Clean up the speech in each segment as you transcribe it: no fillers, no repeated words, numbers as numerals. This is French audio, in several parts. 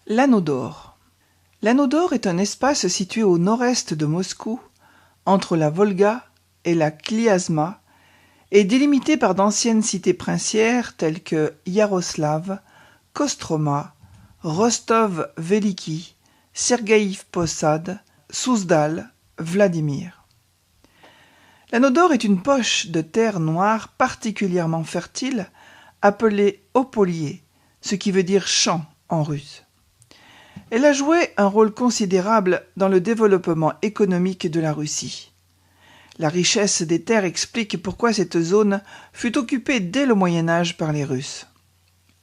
L'Anneau d'Or. L'Anneau d'Or est un espace situé au nord-est de Moscou, entre la Volga et la Kliazma, et délimité par d'anciennes cités princières telles que Yaroslav, Kostroma, Rostov-Veliki, Sergeïv Posad, Souzdal, Vladimir. L'Anneau d'Or est une poche de terre noire particulièrement fertile, appelée Opolier, ce qui veut dire champ en russe. Elle a joué un rôle considérable dans le développement économique de la Russie. La richesse des terres explique pourquoi cette zone fut occupée dès le Moyen Âge par les Russes.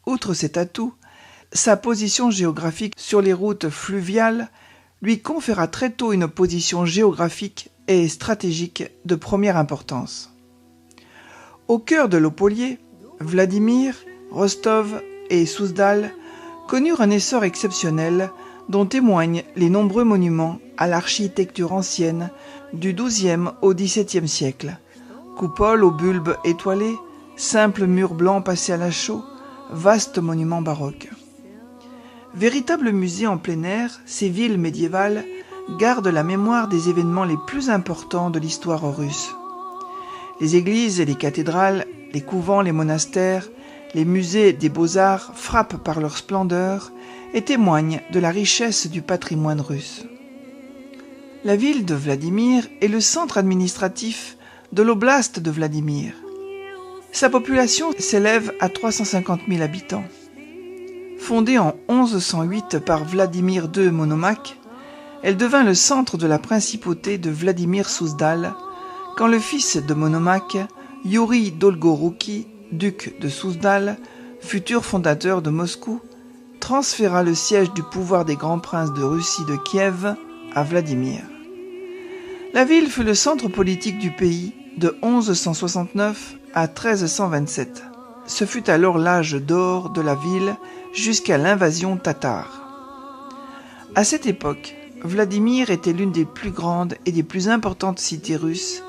Outre cet atout, sa position géographique sur les routes fluviales lui conféra très tôt une position géographique et stratégique de première importance. Au cœur de l'Opolier, Vladimir, Rostov et Souzdal connurent un essor exceptionnel dont témoignent les nombreux monuments à l'architecture ancienne du XIIe au XVIIe siècle. Coupoles aux bulbes étoilés, simples murs blancs passés à la chaux, vastes monuments baroques. Véritables musées en plein air, ces villes médiévales gardent la mémoire des événements les plus importants de l'histoire russe. Les églises et les cathédrales, les couvents, les monastères, les musées des beaux-arts frappent par leur splendeur et témoignent de la richesse du patrimoine russe. La ville de Vladimir est le centre administratif de l'oblast de Vladimir. Sa population s'élève à 350 000 habitants. Fondée en 1108 par Vladimir II Monomakh, elle devint le centre de la principauté de Vladimir Souzdal quand le fils de Monomakh, Youri Dolgorouki, duc de Souzdal, futur fondateur de Moscou, transféra le siège du pouvoir des grands princes de Russie de Kiev à Vladimir. La ville fut le centre politique du pays de 1169 à 1327. Ce fut alors l'âge d'or de la ville jusqu'à l'invasion tatare. À cette époque, Vladimir était l'une des plus grandes et des plus importantes cités russes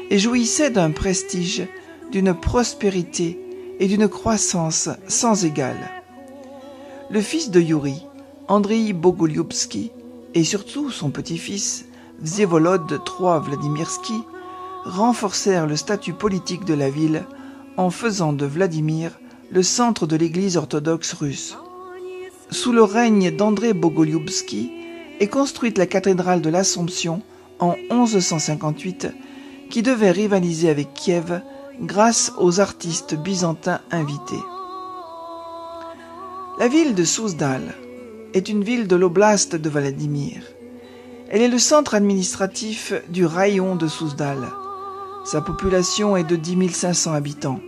et jouissait d'un prestige, d'une prospérité et d'une croissance sans égale. Le fils de Youri, Andreï Bogolyubski, et surtout son petit-fils, Vsevolod III Vladimirsky, renforcèrent le statut politique de la ville en faisant de Vladimir le centre de l'Église orthodoxe russe. Sous le règne d'André Bogolyubski est construite la cathédrale de l'Assomption en 1158 qui devait rivaliser avec Kiev grâce aux artistes byzantins invités. La ville de Souzdal est une ville de l'oblast de Vladimir. Elle est le centre administratif du raïon de Souzdal. Sa population est de 10 500 habitants.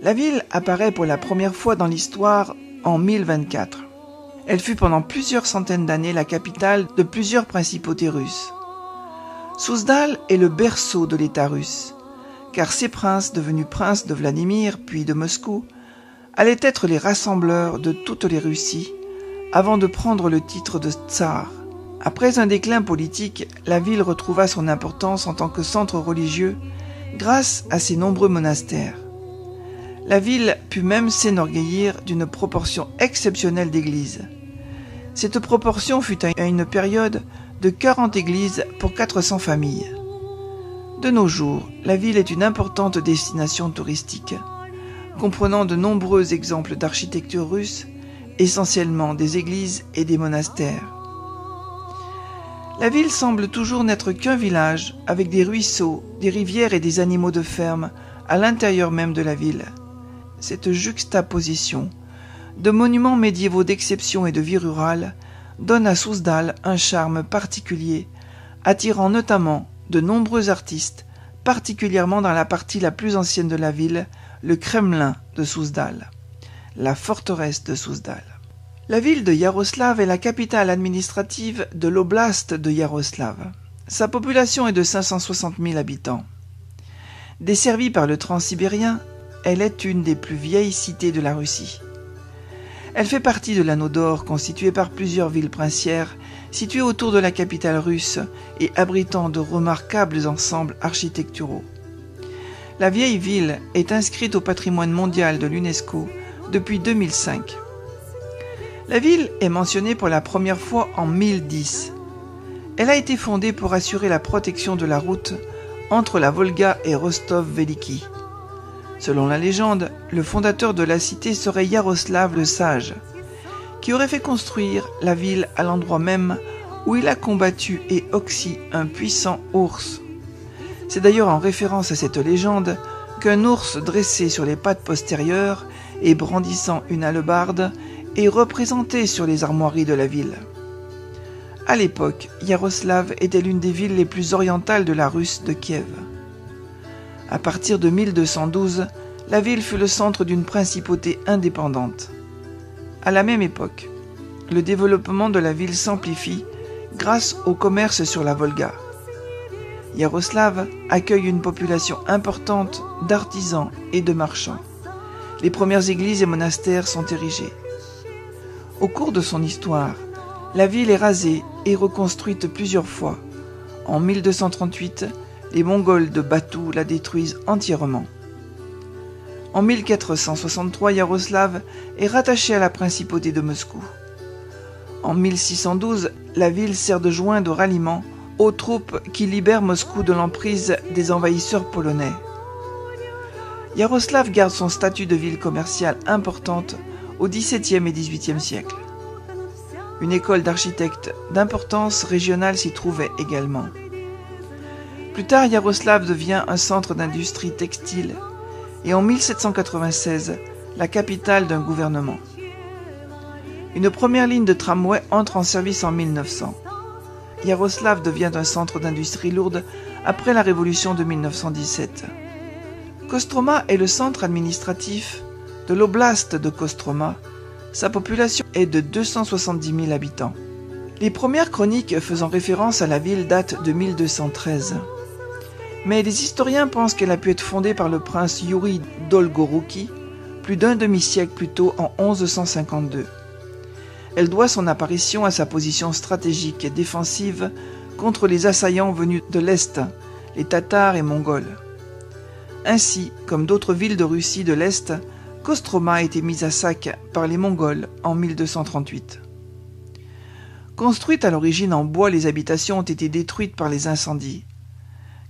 La ville apparaît pour la première fois dans l'histoire en 1024. Elle fut pendant plusieurs centaines d'années la capitale de plusieurs principautés russes. Souzdal est le berceau de l'État russe, car ces princes, devenus princes de Vladimir puis de Moscou, allaient être les rassembleurs de toutes les Russies avant de prendre le titre de tsar. Après un déclin politique, la ville retrouva son importance en tant que centre religieux grâce à ses nombreux monastères. La ville put même s'enorgueillir d'une proportion exceptionnelle d'églises. Cette proportion fut à une période de 40 églises pour 400 familles. De nos jours, la ville est une importante destination touristique, comprenant de nombreux exemples d'architecture russe, essentiellement des églises et des monastères. La ville semble toujours n'être qu'un village, avec des ruisseaux, des rivières et des animaux de ferme à l'intérieur même de la ville. Cette juxtaposition de monuments médiévaux d'exception et de vie rurale donne à Souzdal un charme particulier, attirant notamment de nombreux artistes, particulièrement dans la partie la plus ancienne de la ville, le Kremlin de Souzdal, la forteresse de Souzdal. La ville de Yaroslav est la capitale administrative de l'oblast de Yaroslav. Sa population est de 560 000 habitants. Desservie par le Transsibérien, elle est une des plus vieilles cités de la Russie. Elle fait partie de l'Anneau d'Or constitué par plusieurs villes princières situées autour de la capitale russe et abritant de remarquables ensembles architecturaux. La vieille ville est inscrite au patrimoine mondial de l'UNESCO depuis 2005. La ville est mentionnée pour la première fois en 1010. Elle a été fondée pour assurer la protection de la route entre la Volga et Rostov-Veliki. Selon la légende, le fondateur de la cité serait Yaroslav le Sage, qui aurait fait construire la ville à l'endroit même où il a combattu et oxy un puissant ours. C'est d'ailleurs en référence à cette légende qu'un ours dressé sur les pattes postérieures et brandissant une hallebarde est représenté sur les armoiries de la ville. À l'époque, Yaroslav était l'une des villes les plus orientales de la Russe de Kiev. À partir de 1212, la ville fut le centre d'une principauté indépendante. À la même époque, le développement de la ville s'amplifie grâce au commerce sur la Volga. Yaroslav accueille une population importante d'artisans et de marchands. Les premières églises et monastères sont érigés. Au cours de son histoire, la ville est rasée et reconstruite plusieurs fois. En 1238, les Mongols de Batou la détruisent entièrement. En 1463, Yaroslav est rattachée à la principauté de Moscou. En 1612, la ville sert de joint de ralliement aux troupes qui libèrent Moscou de l'emprise des envahisseurs polonais. Yaroslav garde son statut de ville commerciale importante au XVIIe et XVIIIe siècle. Une école d'architectes d'importance régionale s'y trouvait également. Plus tard, Yaroslav devient un centre d'industrie textile et en 1796, la capitale d'un gouvernement. Une première ligne de tramway entre en service en 1900. Yaroslav devient un centre d'industrie lourde après la révolution de 1917. Kostroma est le centre administratif de l'oblast de Kostroma. Sa population est de 270 000 habitants. Les premières chroniques faisant référence à la ville datent de 1213. Mais les historiens pensent qu'elle a pu être fondée par le prince Youri Dolgorouki plus d'un demi-siècle plus tôt en 1152. Elle doit son apparition à sa position stratégique et défensive contre les assaillants venus de l'Est, les Tatars et Mongols. Ainsi, comme d'autres villes de Russie de l'Est, Kostroma a été mise à sac par les Mongols en 1238. Construites à l'origine en bois, les habitations ont été détruites par les incendies.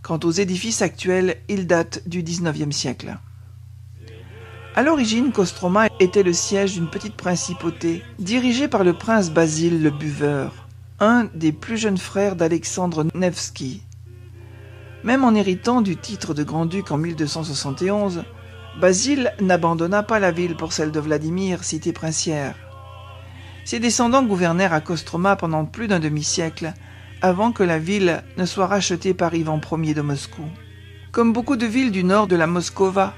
Quant aux édifices actuels, ils datent du XIXe siècle. À l'origine, Kostroma était le siège d'une petite principauté dirigée par le prince Basile le Buveur, un des plus jeunes frères d'Alexandre Nevski. Même en héritant du titre de grand-duc en 1271, Basile n'abandonna pas la ville pour celle de Vladimir, cité princière. Ses descendants gouvernèrent à Kostroma pendant plus d'un demi-siècle, avant que la ville ne soit rachetée par Ivan Ier de Moscou. Comme beaucoup de villes du nord de la Moscova,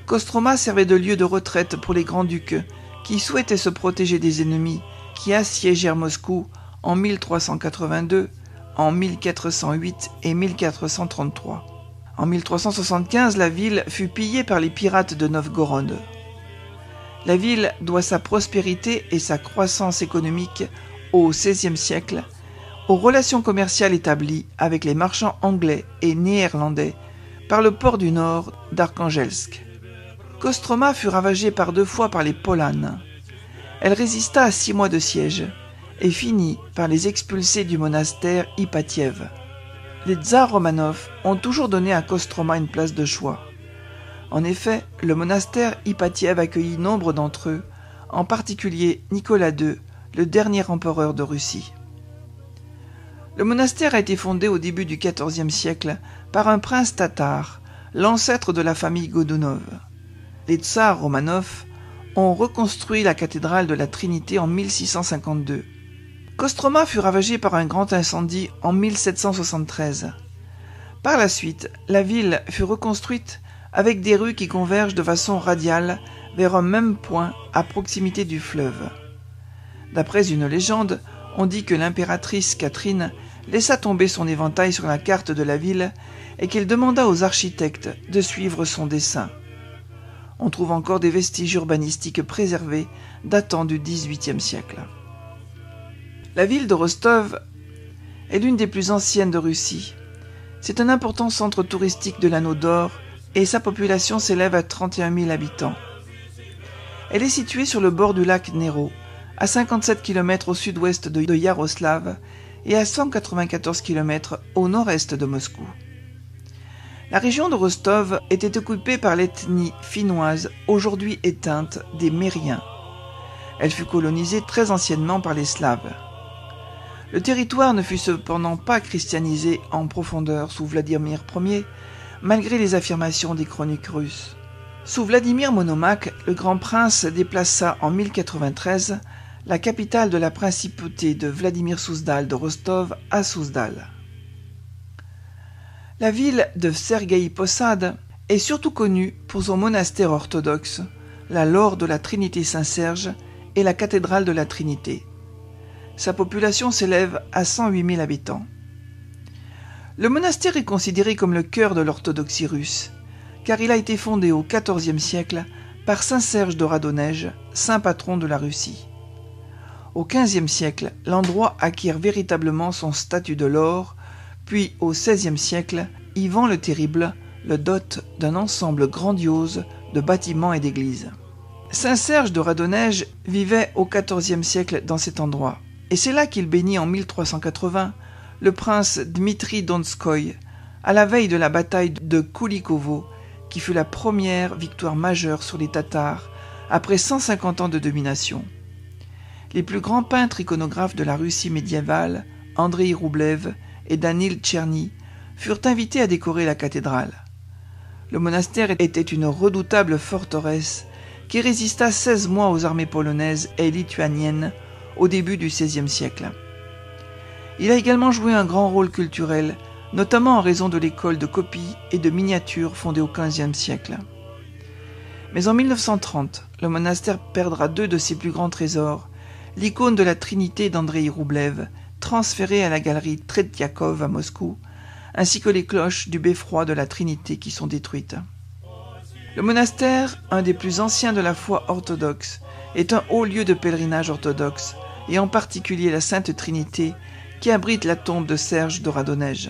Kostroma servait de lieu de retraite pour les grands-ducs qui souhaitaient se protéger des ennemis qui assiégèrent Moscou en 1382, en 1408 et 1433. En 1375, la ville fut pillée par les pirates de Novgorod. La ville doit sa prospérité et sa croissance économique au XVIe siècle aux relations commerciales établies avec les marchands anglais et néerlandais par le port du nord d'Arkhangelsk. Kostroma fut ravagée par 2 fois par les Polanes. Elle résista à 6 mois de siège et finit par les expulser du monastère Ipatiev. Les tsars Romanov ont toujours donné à Kostroma une place de choix. En effet, le monastère Ipatiev accueillit nombre d'entre eux, en particulier Nicolas II, le dernier empereur de Russie. Le monastère a été fondé au début du XIVe siècle par un prince tatar, l'ancêtre de la famille Godunov. Les tsars Romanov ont reconstruit la cathédrale de la Trinité en 1652. Kostroma fut ravagée par un grand incendie en 1773. Par la suite, la ville fut reconstruite avec des rues qui convergent de façon radiale vers un même point à proximité du fleuve. D'après une légende, on dit que l'impératrice Catherine laissa tomber son éventail sur la carte de la ville et qu'elle demanda aux architectes de suivre son dessin. On trouve encore des vestiges urbanistiques préservés datant du XVIIIe siècle. La ville de Rostov est l'une des plus anciennes de Russie. C'est un important centre touristique de l'Anneau d'Or et sa population s'élève à 31 000 habitants. Elle est située sur le bord du lac Nero, à 57 km au sud-ouest de Iaroslavl et à 194 km au nord-est de Moscou. La région de Rostov était occupée par l'ethnie finnoise, aujourd'hui éteinte, des Mériens. Elle fut colonisée très anciennement par les Slaves. Le territoire ne fut cependant pas christianisé en profondeur sous Vladimir Ier, malgré les affirmations des chroniques russes. Sous Vladimir Monomaque, le grand prince déplaça en 1093 la capitale de la principauté de Vladimir Souzdal de Rostov à Souzdal. La ville de Sergueï Posad est surtout connue pour son monastère orthodoxe, la Laure de la Trinité Saint-Serge et la cathédrale de la Trinité. Sa population s'élève à 108 000 habitants. Le monastère est considéré comme le cœur de l'orthodoxie russe, car il a été fondé au XIVe siècle par saint Serge de Radonej, saint patron de la Russie. Au XVe siècle, l'endroit acquiert véritablement son statut de Laure, puis au XVIe siècle, Ivan le Terrible le dote d'un ensemble grandiose de bâtiments et d'églises. Saint Serge de Radonej vivait au XIVe siècle dans cet endroit, et c'est là qu'il bénit en 1380 le prince Dmitri Donskoï, à la veille de la bataille de Koulikovo, qui fut la première victoire majeure sur les Tatars après 150 ans de domination. Les plus grands peintres iconographes de la Russie médiévale, Andrei Roublev et Danil Tcherny, furent invités à décorer la cathédrale. Le monastère était une redoutable forteresse qui résista 16 mois aux armées polonaises et lituaniennes au début du XVIe siècle. Il a également joué un grand rôle culturel, notamment en raison de l'école de copie et de miniature fondée au XVe siècle. Mais en 1930, le monastère perdra 2 de ses plus grands trésors, l'icône de la Trinité d'Andrei Roublev, transférée à la galerie Tretiakov à Moscou, ainsi que les cloches du beffroi de la Trinité qui sont détruites. Le monastère, un des plus anciens de la foi orthodoxe, est un haut lieu de pèlerinage orthodoxe, et en particulier la Sainte Trinité, qui abrite la tombe de Serge de Radonej.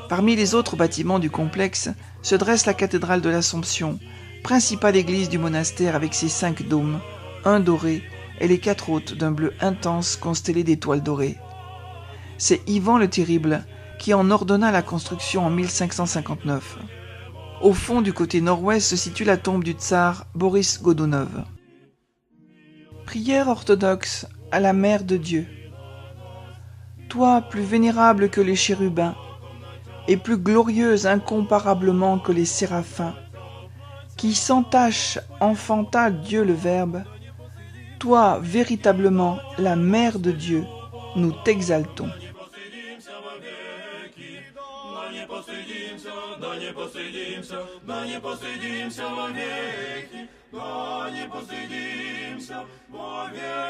Parmi les autres bâtiments du complexe se dresse la cathédrale de l'Assomption, principale église du monastère avec ses 5 dômes, un doré et les 4 autres d'un bleu intense constellés d'étoiles dorées. C'est Ivan le Terrible qui en ordonna la construction en 1559. Au fond du côté nord-ouest se situe la tombe du tsar Boris Godunov. Prière orthodoxe à la Mère de Dieu. Toi, plus vénérable que les chérubins, et plus glorieuse incomparablement que les séraphins, qui sans tache enfanta Dieu le Verbe, toi, véritablement la Mère de Dieu, nous t'exaltons. Да не постыдимся вовеки, да не постыдимся вовеки.